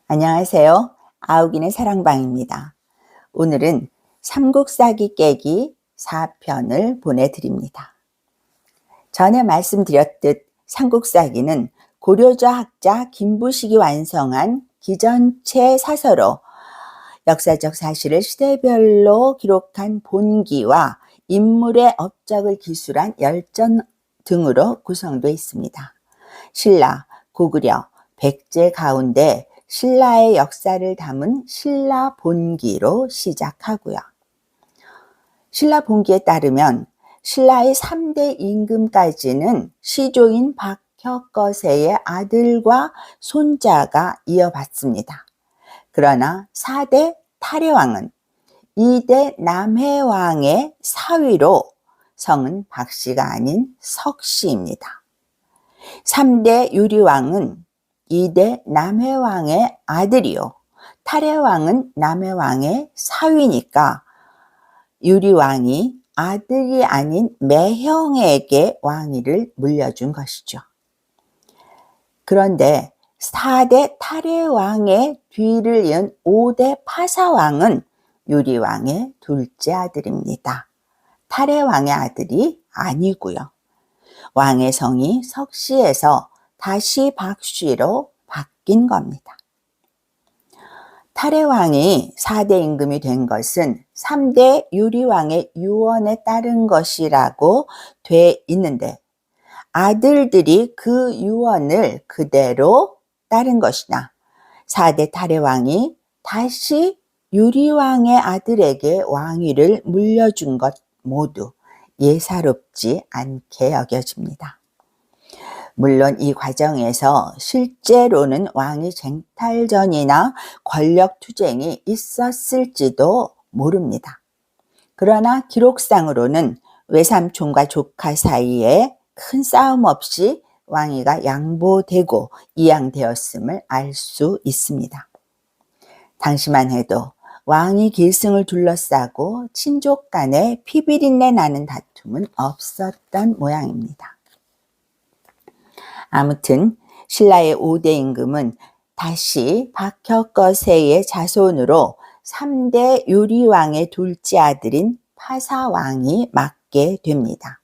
안녕하세요. 아욱이네 사랑방입니다. 오늘은 삼국사기 깨기 4편을 보내드립니다. 전에 말씀드렸듯 삼국사기는 고려자 학자 김부식이 완성한 기전체 사서로 역사적 사실을 시대별로 기록한 본기와 인물의 업적을 기술한 열전 등으로 구성되어 있습니다. 신라, 고구려, 백제 가운데 신라의 역사를 담은 신라 본기로 시작하고요. 신라 본기에 따르면 신라의 3대 임금까지는 시조인 박혁거세의 아들과 손자가 이어받습니다. 그러나 4대 탈해왕은 2대 남해왕의 사위로 성은 박씨가 아닌 석씨입니다. 3대 유리왕은 2대 남해왕의 아들이요. 탈해왕은 남해왕의 사위니까 유리왕이 아들이 아닌 매형에게 왕위를 물려준 것이죠. 그런데 4대 탈해왕의 뒤를 이은 5대 파사왕은 유리왕의 둘째 아들입니다. 탈해왕의 아들이 아니고요. 왕의 성이 석씨에서 다시 박씨로 바뀐 겁니다. 탈해왕이 4대 임금이 된 것은 3대 유리왕의 유언에 따른 것이라고 돼 있는데 아들들이 그 유언을 그대로 따른 것이나 4대 탈해왕이 다시 유리왕의 아들에게 왕위를 물려준 것 모두 예사롭지 않게 여겨집니다. 물론 이 과정에서 실제로는 왕위 쟁탈전이나 권력투쟁이 있었을지도 모릅니다. 그러나 기록상으로는 외삼촌과 조카 사이에 큰 싸움 없이 왕위가 양보되고 이양되었음을 알 수 있습니다. 당시만 해도 왕위 계승을 둘러싸고 친족 간에 피비린내 나는 다툼은 없었던 모양입니다. 아무튼 신라의 5대 임금은 다시 박혁거세의 자손으로 3대 유리왕의 둘째 아들인 파사왕이 맡게 됩니다.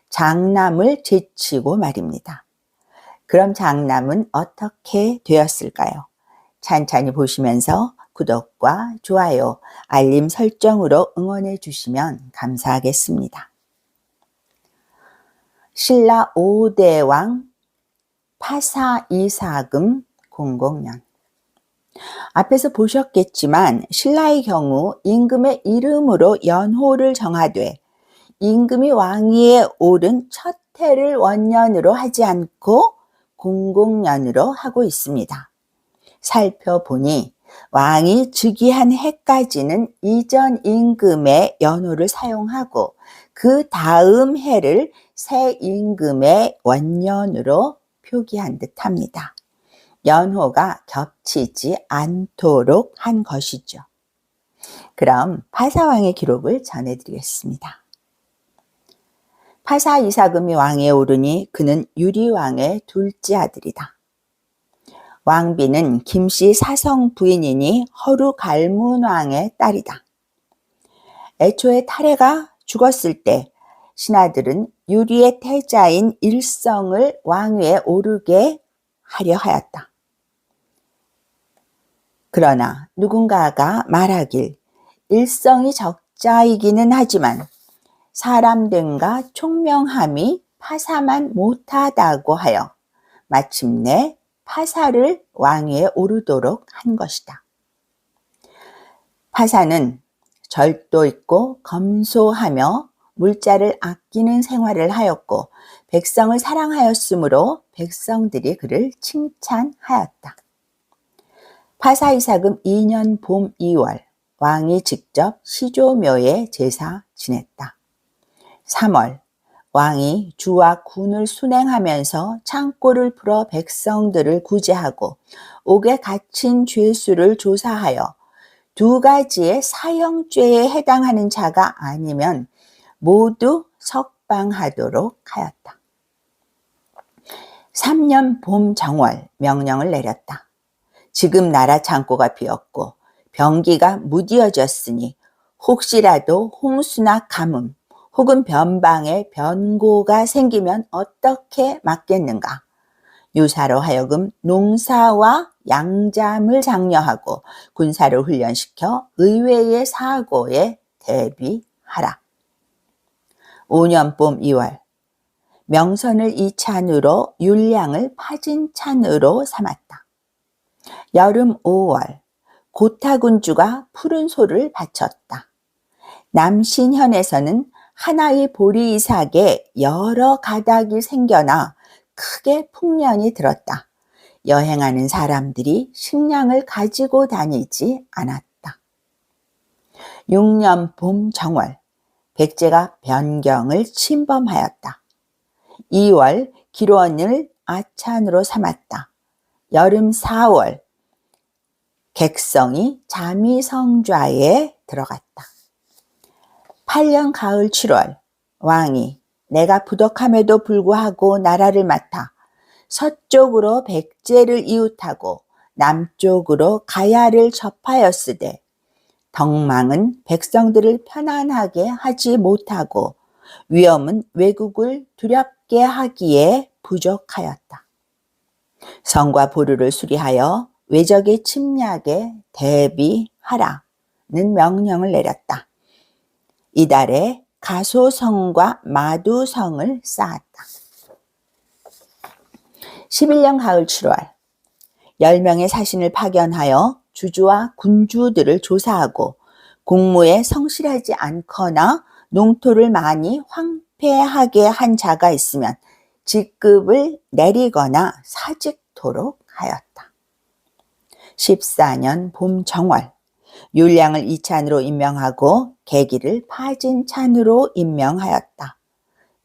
장남을 제치고 말입니다. 그럼 장남은 어떻게 되었을까요? 찬찬히 보시면서 구독과 좋아요, 알림 설정으로 응원해 주시면 감사하겠습니다. 신라 5대 왕 파사이사금 공공년. 앞에서 보셨겠지만 신라의 경우 임금의 이름으로 연호를 정하되 임금이 왕위에 오른 첫 해를 원년으로 하지 않고 공공년으로 하고 있습니다. 살펴보니 왕이 즉위한 해까지는 이전 임금의 연호를 사용하고 그 다음 해를 새 임금의 원년으로 표기한 듯합니다. 연호가 겹치지 않도록 한 것이죠. 그럼 파사왕의 기록을 전해드리겠습니다. 파사이사금이 왕위에 오르니 그는 유리왕의 둘째 아들이다. 왕비는 김씨 사성 부인이니 허루갈문왕의 딸이다. 애초에 탈해가 죽었을 때 신하들은 유리의 태자인 일성을 왕위에 오르게 하려 하였다. 그러나 누군가가 말하길 일성이 적자이기는 하지만 사람됨과 총명함이 파사만 못하다고 하여 마침내 파사를 왕위에 오르도록 한 것이다. 파사는 절도 있고 검소하며 물자를 아끼는 생활을 하였고 백성을 사랑하였으므로 백성들이 그를 칭찬하였다. 파사이사금 2년 봄 2월 왕이 직접 시조묘에 제사 지냈다. 3월 왕이 주와 군을 순행하면서 창고를 풀어 백성들을 구제하고 옥에 갇힌 죄수를 조사하여 2가지의 사형죄에 해당하는 자가 아니면 모두 석방하도록 하였다. 3년 봄 정월 명령을 내렸다. 지금 나라 창고가 비었고 병기가 무디어졌으니 혹시라도 홍수나 가뭄 혹은 변방에 변고가 생기면 어떻게 막겠는가? 유사로 하여금 농사와 양잠을 장려하고 군사를 훈련시켜 의외의 사고에 대비하라. 5년 봄 2월 명선을 이 찬으로 율량을 파진 찬으로 삼았다. 여름 5월 고타군주가 푸른 소를 바쳤다. 남신현에서는 하나의 보리이삭에 여러 가닥이 생겨나 크게 풍년이 들었다. 여행하는 사람들이 식량을 가지고 다니지 않았다. 6년 봄 정월 백제가 변경을 침범하였다. 2월 기론을 아찬으로 삼았다. 여름 4월 객성이 자미성좌에 들어갔다. 8년 가을 7월 왕이 내가 부덕함에도 불구하고 나라를 맡아 서쪽으로 백제를 이웃하고 남쪽으로 가야를 접하였으되 덕망은 백성들을 편안하게 하지 못하고 위엄은 외국을 두렵게 하기에 부족하였다. 성과 보루를 수리하여 외적의 침략에 대비하라는 명령을 내렸다. 이달에 가소성과 마두성을 쌓았다. 11년 가을 7월 10명의 사신을 파견하여 주주와 군주들을 조사하고 공무에 성실하지 않거나 농토를 많이 황폐하게 한 자가 있으면 직급을 내리거나 사직토록 하였다. 14년 봄 정월 율량을 이찬으로 임명하고 계기를 파진찬으로 임명하였다.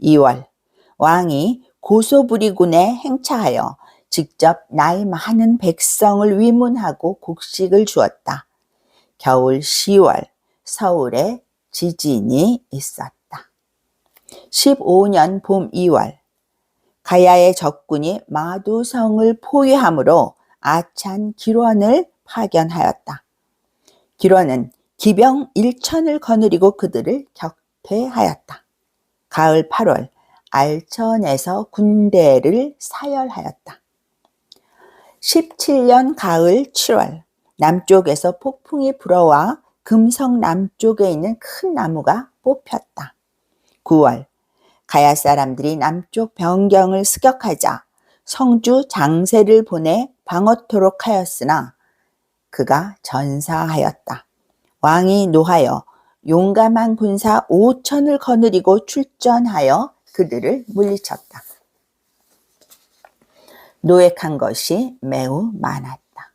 2월 왕이 고소부리군에 행차하여 직접 나이 많은 백성을 위문하고 곡식을 주었다. 겨울 10월 서울에 지진이 있었다. 15년 봄 2월 가야의 적군이 마두성을 포위하므로 아찬 기론을 파견하였다. 기론은 기병 1천을 거느리고 그들을 격퇴하였다. 가을 8월 알천에서 군대를 사열하였다. 17년 가을 7월 남쪽에서 폭풍이 불어와 금성 남쪽에 있는 큰 나무가 뽑혔다. 9월 가야 사람들이 남쪽 변경을 습격하자 성주 장세를 보내 방어토록 하였으나 그가 전사하였다. 왕이 노하여 용감한 군사 5천을 거느리고 출전하여 그들을 물리쳤다. 노획한 것이 매우 많았다.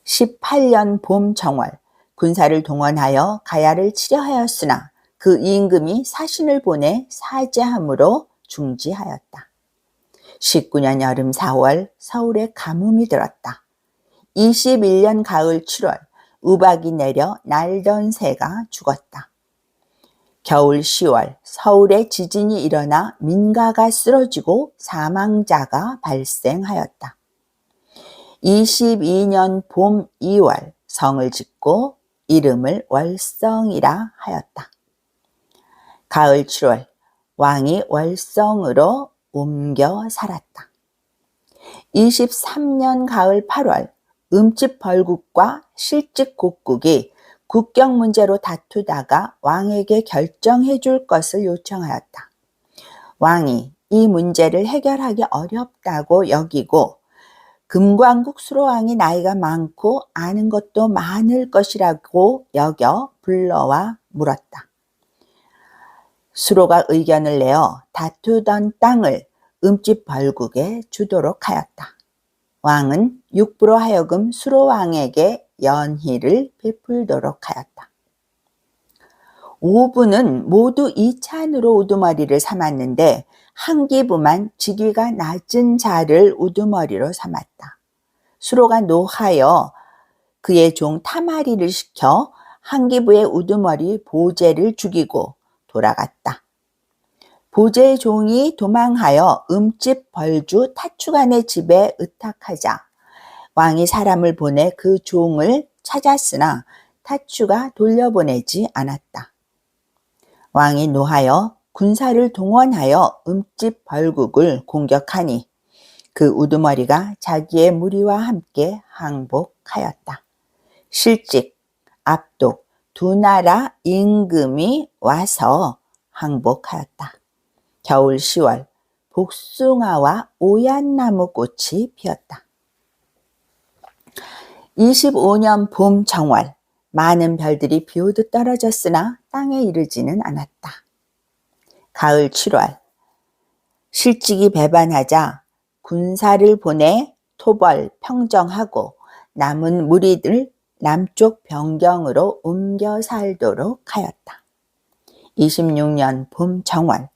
18년 봄 정월 군사를 동원하여 가야를 치려하였으나 그 임금이 사신을 보내 사죄함으로 중지하였다. 19년 여름 4월 서울에 가뭄이 들었다. 21년 가을 7월 우박이 내려 날던 새가 죽었다. 겨울 10월 서울에 지진이 일어나 민가가 쓰러지고 사망자가 발생하였다. 22년 봄 2월 성을 짓고 이름을 월성이라 하였다. 가을 7월 왕이 월성으로 옮겨 살았다. 23년 가을 8월 음집벌국과 실직곡국이 국경 문제로 다투다가 왕에게 결정해 줄 것을 요청하였다. 왕이 이 문제를 해결하기 어렵다고 여기고 금광국 수로왕이 나이가 많고 아는 것도 많을 것이라고 여겨 불러와 물었다. 수로가 의견을 내어 다투던 땅을 음집벌국에 주도록 하였다. 왕은 육부로 하여금 수로왕에게 연희를 베풀도록 하였다. 5부는 모두 이찬으로 우두머리를 삼았는데 한 기부만 직위가 낮은 자를 우두머리로 삼았다. 수로가 노하여 그의 종 타마리를 시켜 한 기부의 우두머리 보제를 죽이고 돌아갔다. 보제의 종이 도망하여 음집 벌주 타추간의 집에 의탁하자 왕이 사람을 보내 그 종을 찾았으나 타추가 돌려보내지 않았다. 왕이 노하여 군사를 동원하여 음집 벌국을 공격하니 그 우두머리가 자기의 무리와 함께 항복하였다. 실직, 압독 두 나라 임금이 와서 항복하였다. 겨울 10월 복숭아와 오얏나무 꽃이 피었다. 25년 봄 정월 많은 별들이 비오듯 떨어졌으나 땅에 이르지는 않았다. 가을 7월 실직이 배반하자 군사를 보내 토벌, 평정하고 남은 무리들 남쪽 변경으로 옮겨 살도록 하였다. 26년 봄 정월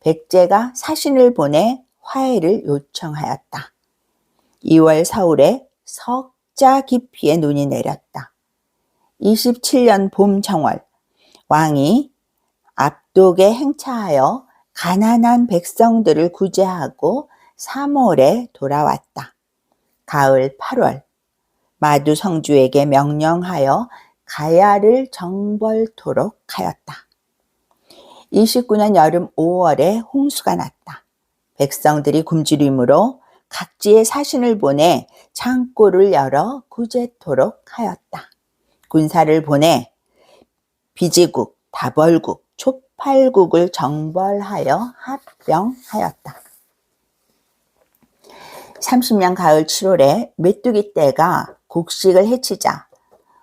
백제가 사신을 보내 화해를 요청하였다. 2월 서울에 석자 깊이의 눈이 내렸다. 27년 봄 정월 왕이 압독에 행차하여 가난한 백성들을 구제하고 3월에 돌아왔다. 가을 8월 마두 성주에게 명령하여 가야를 정벌토록 하였다. 29년 여름 5월에 홍수가 났다. 백성들이 굶주림으로 각지에 사신을 보내 창고를 열어 구제토록 하였다. 군사를 보내 비지국, 다벌국, 촛팔국을 정벌하여 합병하였다. 30년 가을 7월에 메뚜기 떼가 곡식을 해치자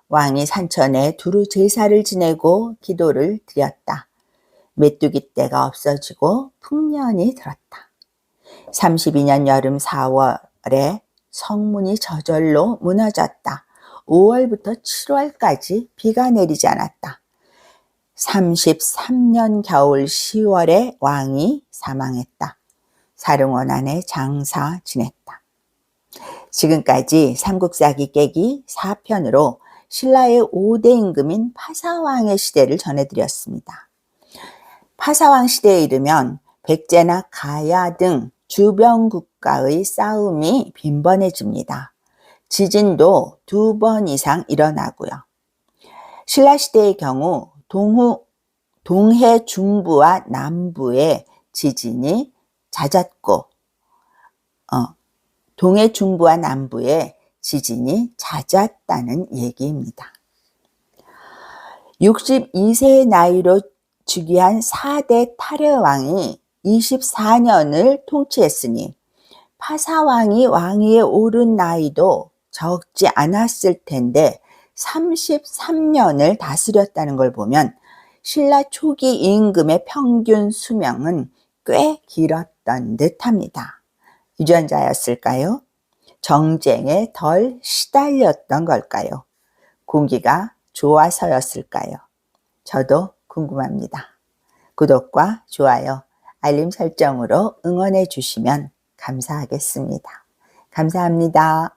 왕이 산천에 두루 제사를 지내고 기도를 드렸다. 메뚜기 떼가 없어지고 풍년이 들었다. 32년 여름 4월에 성문이 저절로 무너졌다. 5월부터 7월까지 비가 내리지 않았다. 33년 겨울 10월에 왕이 사망했다. 사릉원안에 장사 지냈다. 지금까지 삼국사기 깨기 4편으로 신라의 5대 임금인 파사왕의 시대를 전해드렸습니다. 파사왕 시대에 이르면 백제나 가야 등 주변 국가의 싸움이 빈번해집니다. 지진도 2번 이상 일어나고요. 신라시대의 경우 동해 중부와 남부의 지진이 잦았고 동해 중부와 남부의 지진이 잦았다는 얘기입니다. 62세의 나이로 즉위한 4대 탈해왕이 24년을 통치했으니 파사왕이 왕위에 오른 나이도 적지 않았을 텐데 33년을 다스렸다는 걸 보면 신라 초기 임금의 평균 수명은 꽤 길었던 듯합니다. 유전자였을까요? 정쟁에 덜 시달렸던 걸까요? 공기가 좋아서였을까요? 저도 궁금합니다. 구독과 좋아요, 알림 설정으로 응원해 주시면 감사하겠습니다. 감사합니다.